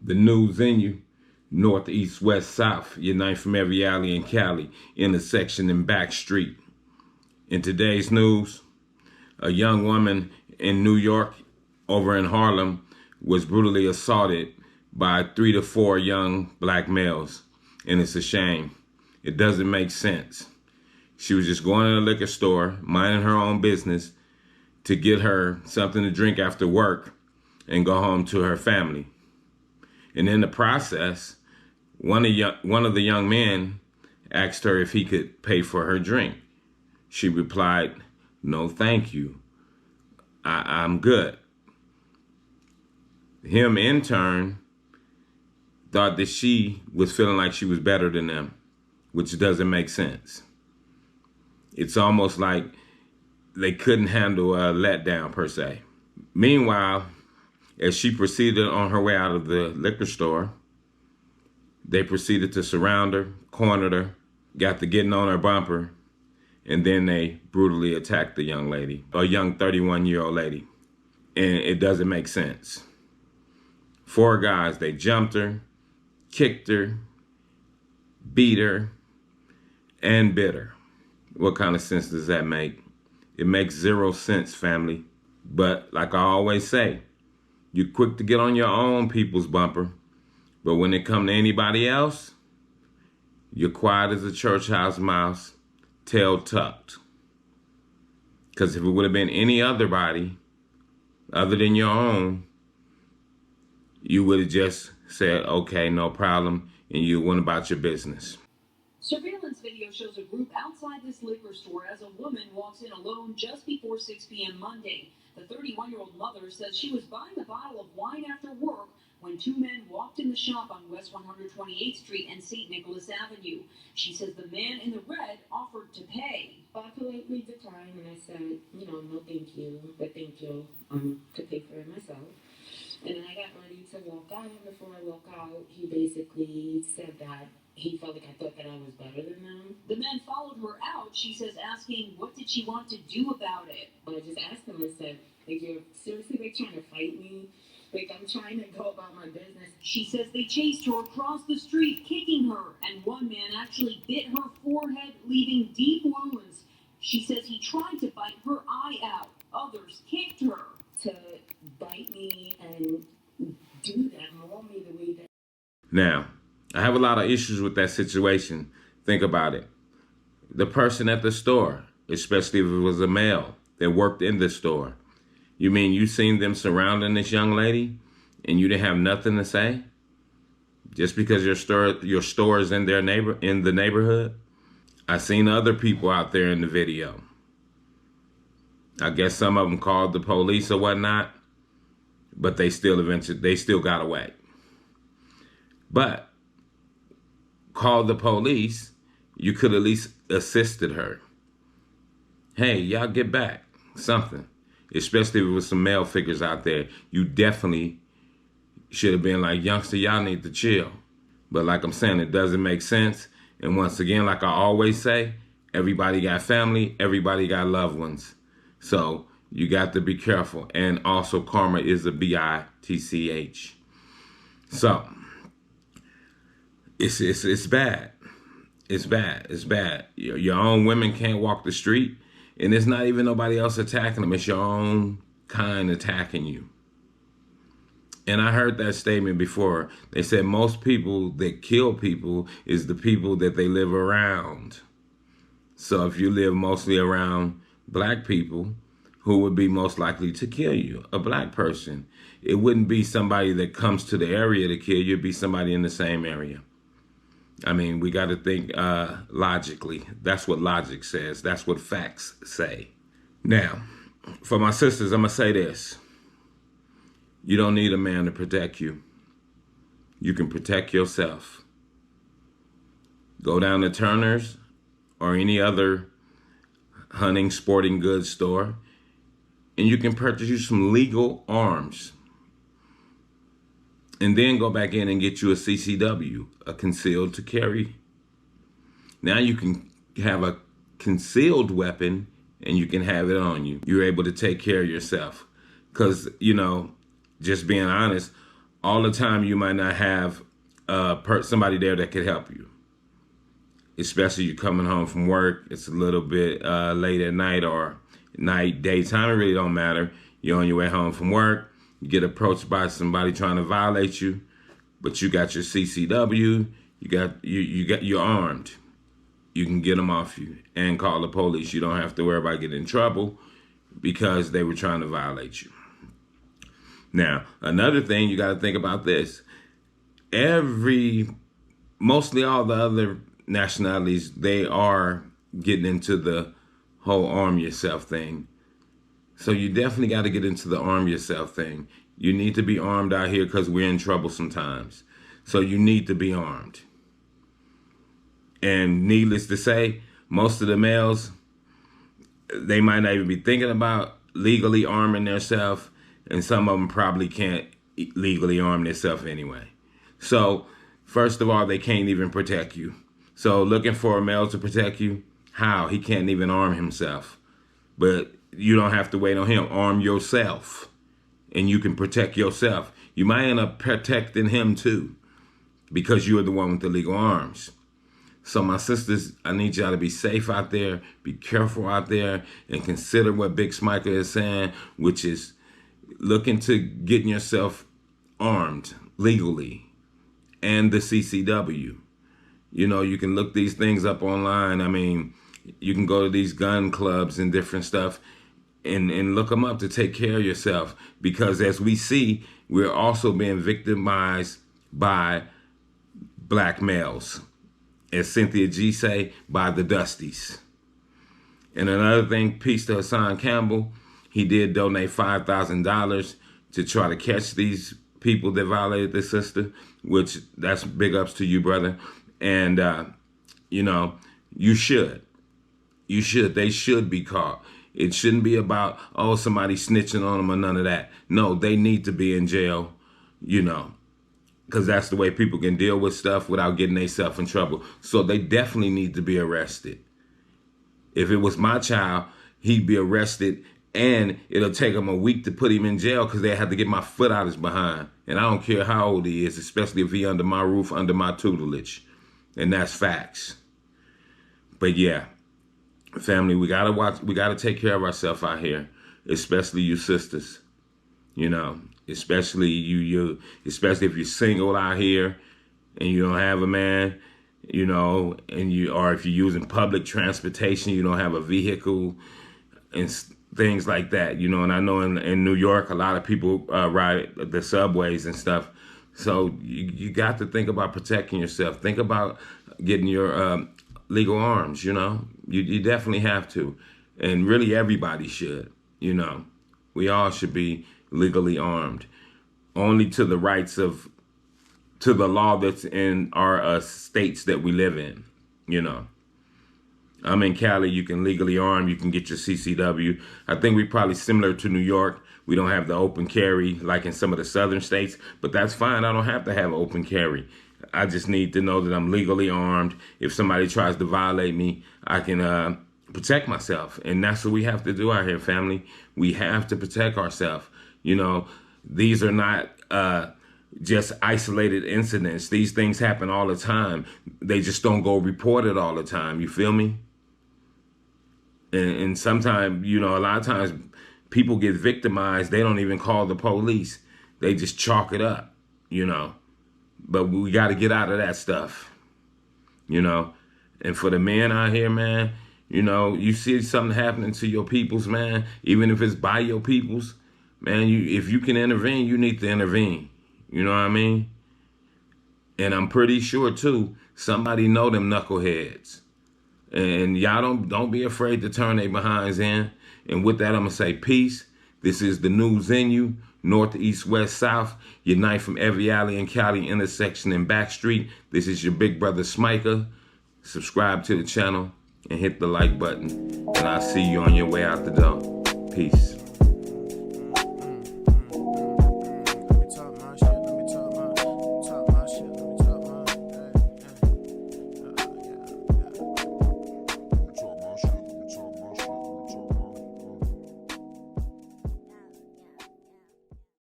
The new venue, north, east, west, south, unite from every alley in Cali, intersection and back street. In today's news, a young woman in New York, over in Harlem, was brutally assaulted by 3 to 4 young black males. And it's a shame. It doesn't make sense. She was just going to the liquor store, minding her own business, to get her something to drink after work and go home to her family. And in the process, one of the young men asked her if he could pay for her drink. She replied, "No, thank you. I'm good." Him, in turn, thought that she was feeling like she was better than them, which doesn't make sense. It's almost like they couldn't handle a letdown, per se. Meanwhile, as she proceeded on her way out of the liquor store, they proceeded to surround her, cornered her, got to getting on her bumper, and then they brutally attacked the young lady, a young 31-year-old lady. And it doesn't make sense. 4 guys, they jumped her, kicked her, beat her, and bit her. What kind of sense does that make? It makes 0 sense, family. But like I always say, you're quick to get on your own people's bumper, but when it comes to anybody else, you're quiet as a church house mouse, tail tucked. Because if it would have been any other body other than your own, you would have just said, okay, no problem, and you went about your business. Surveillance video shows a group outside this liquor store as a woman walks in alone just before 6 p.m. Monday. The 31-year-old mother says she was buying a bottle of wine after work when 2 men walked in the shop on West 128th Street and St. Nicholas Avenue. She says the man in the red offered to pay. I politely declined and I said, no thank you, but thank you, to pay for it myself. And then I got ready to walk out, and before I walk out, he basically said that he felt like I thought that I was better than them. The man followed her out, she says, asking what did she want to do about it. But I just asked him, I said, like, you're seriously like trying to fight me? Like, I'm trying to go about my business. She says they chased her across the street, kicking her, and one man actually bit her forehead, leaving deep wounds. She says he tried to bite her eye out. Others kicked her. To bite me and do that, maul me the way that. Now, I have a lot of issues with that situation. Think about it. The person at the store, especially if it was a male that worked in the store, you mean you seen them surrounding this young lady and you didn't have nothing to say? Just because your store is in the neighborhood? I seen other people out there in the video. I guess some of them called the police or whatnot, but they still got away. But call the police, you could at least assisted her. Hey, y'all get back, something. Especially if it was some male figures out there, you definitely should have been like, youngster, y'all need to chill. But like I'm saying, it doesn't make sense. And once again, like I always say, everybody got family, everybody got loved ones. So you got to be careful. And also karma is a bitch. So it's bad. It's bad. It's bad. Your own women can't walk the street. And it's not even nobody else attacking them. It's your own kind attacking you. And I heard that statement before. They said most people that kill people is the people that they live around. So if you live mostly around black people, who would be most likely to kill you? A black person. It wouldn't be somebody that comes to the area to kill you. It'd be somebody in the same area. I mean, we got to think logically. That's what logic says. That's what facts say. Now, for my sisters, I'm going to say this. You don't need a man to protect you. You can protect yourself. Go down to Turner's or any other hunting sporting goods store, and you can purchase you some legal arms. And then go back in and get you a CCW, a concealed to carry. Now you can have a concealed weapon and you can have it on you. You're able to take care of yourself. Because, just being honest, all the time you might not have somebody there that could help you. Especially you coming home from work, it's a little bit late at night or night, daytime, it really don't matter. You're on your way home from work, you get approached by somebody trying to violate you, but you got your CCW, you're armed. You can get them off you and call the police. You don't have to worry about getting in trouble because they were trying to violate you. Now, another thing you got to think about this. Mostly all the other nationalities, they are getting into the whole arm yourself thing. So you definitely got to get into the arm yourself thing. You need to be armed out here because we're in trouble sometimes. So you need to be armed. And needless to say, most of the males, they might not even be thinking about legally arming themselves, and some of them probably can't legally arm themselves anyway. So, first of all, they can't even protect you. So, looking for a male to protect you, how? He can't even arm himself. But you don't have to wait on him. Arm yourself, and you can protect yourself. You might end up protecting him too, because you're the one with the legal arms. So my sisters, I need y'all to be safe out there, be careful out there, and consider what Big Smiker is saying, which is look into getting yourself armed legally and the CCW. You know, you can look these things up online. I mean, you can go to these gun clubs and different stuff and look them up to take care of yourself. Because as we see, we're also being victimized by black males. As Cynthia G say, by the Dusties. And another thing, peace to Hassan Campbell. He did donate $5,000 to try to catch these people that violated the sister, which that's big ups to you, brother. And, you know, you should. You should. They should be caught. It shouldn't be about, oh, somebody snitching on them or none of that. No, they need to be in jail, you know. Because that's the way people can deal with stuff without getting themselves in trouble. So they definitely need to be arrested. If it was my child, he'd be arrested, and it'll take him a week to put him in jail because they have to get my foot out his behind. And I don't care how old he is, especially if he under my roof, under my tutelage. And that's facts. But yeah, family, we gotta take care of ourselves out here, especially you sisters. You know, especially especially if you're single out here and you don't have a man, you know, or if you're using public transportation, you don't have a vehicle and things like that, you know. And I know in New York, a lot of people ride the subways and stuff. So you got to think about protecting yourself. Think about getting your legal arms, you know. You definitely have to. And really everybody should, you know. We all should be legally armed, only to the law that's in our states that we live in, you know. I'm in Cali, you can legally arm, you can get your CCW. I think we're probably similar to New York. We don't have the open carry like in some of the southern states, but that's fine. I don't have to have open carry. I just need to know that I'm legally armed. If somebody tries to violate me, I can protect myself. And that's what we have to do out here, family. We have to protect ourselves. You know, these are not just isolated incidents. These things happen all the time. They just don't go reported all the time. You feel me? And sometimes, you know, a lot of times people get victimized. They don't even call the police. They just chalk it up, you know. But we got to get out of that stuff, you know. And for the men out here, man, you know, you see something happening to your peoples, man, even if it's by your peoples, man, if you can intervene, you need to intervene. You know what I mean? And I'm pretty sure, too, somebody know them knuckleheads. And y'all don't be afraid to turn their behinds in. And with that, I'm going to say peace. This is the new Zenu, north, east, west, south. Unite from every alley and Cali intersection and back street. This is your big brother Smiker. Subscribe to the channel and hit the like button. And I'll see you on your way out the door. Peace.